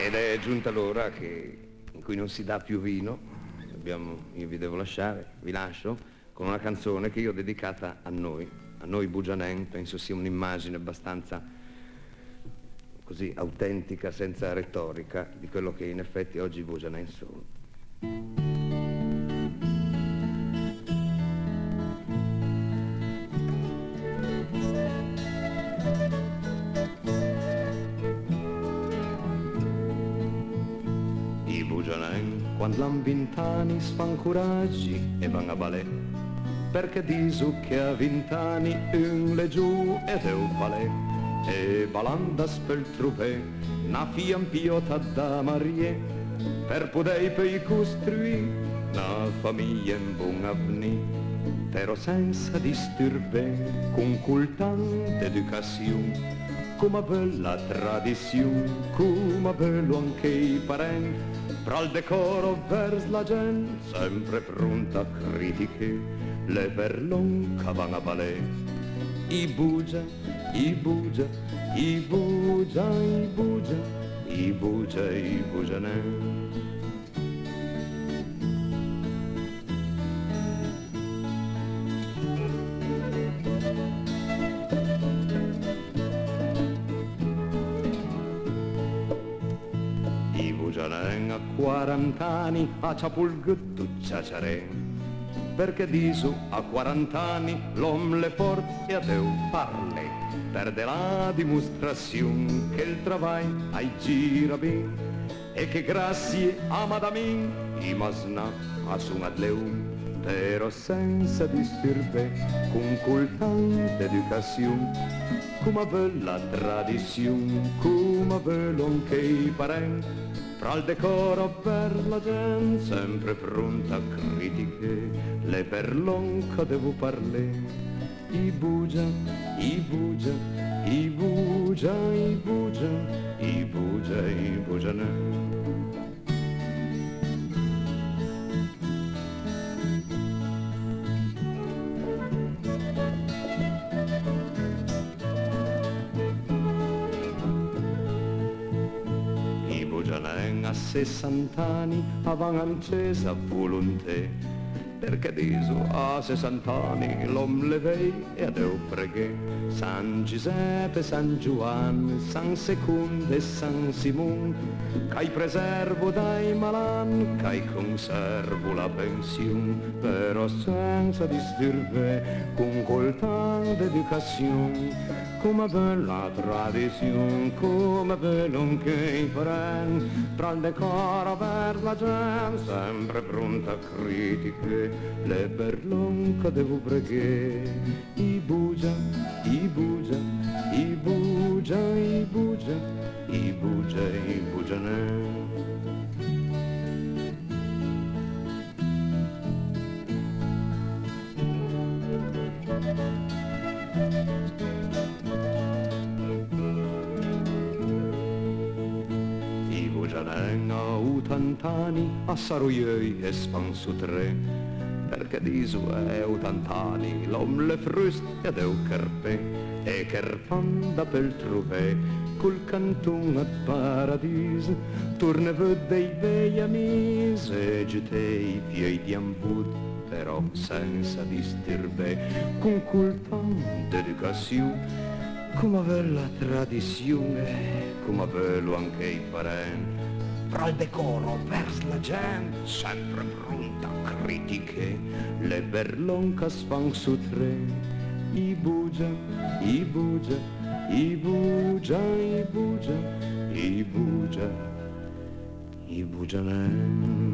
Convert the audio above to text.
Ed è giunta l'ora in cui non si dà più vino. Io vi devo lasciare, vi lascio con una canzone che io ho dedicata a noi Bugianen. Penso sia un'immagine abbastanza così autentica, senza retorica, di quello che in effetti oggi i Bugianen sono. I Bugianen, quando han 20 anni, sfan curaggi e van a balè, perché disu che a 20 anni un le giù ed è un balè, e balanda spel trupè, na fian piota da Marie, per podei pei costruì na famiglia in buon avni, però senza disturbare, con cultante educazione, come bella tradizione, come bello anche i parenti, fra il decoro vers la gente, sempre pronta a critiche, le perlon che van a balè. I bugia, i bugia, i bugia, i bugia, i bugia, i bugianen. A 40 anni a ciapulguttu ciaciare, perché disu a 40 anni l'om le forte a Deu parle, perde la dimostrazione che il travail ai gira ben, e che grazie a madamin i masna a sumadleum, però senza disturbe, con cultante educazione, come bella tradizione, come bello anche i parenti, fra il decoro per la gente, sempre pronta a critiche, le perlonca devo parlare. I bugia, i bugia, i bugia, i bugia, i bugia, i bugianen. A 60 anni avan accesa volontà, perché diso a 60 anni l'om levei e adeu preghe San Giuseppe, San Giovanni, San Secondo e San Simon, c'hai preservo dai malan, c'hai conservo la pensione, però senza disturbe, con coltante educazione, come bella tradizione, come bello anche i parenti, tra il decoro per la gente, sempre pronta a critiche, le perlonca devo pregare. I bugia, i bugia, i bugia, i bugia, i bugia, i bugianen. A 80 anni a Saroiei e span su tre, perché disu è 80 anni l'om le frust ed è un carpè, e carpanda pel trupè, col canton a paradiso, torna dei bei amici e getei fiei di ambud, però senza disturbe, con culpante educazione, come bella tradizione, come bello anche i parenti, fra il decoro vers la gente, sempre pronta a critiche, le berloncas fan su tre. I bugia, i bugia, i bugia, i bugia, i bugia, i bugianen.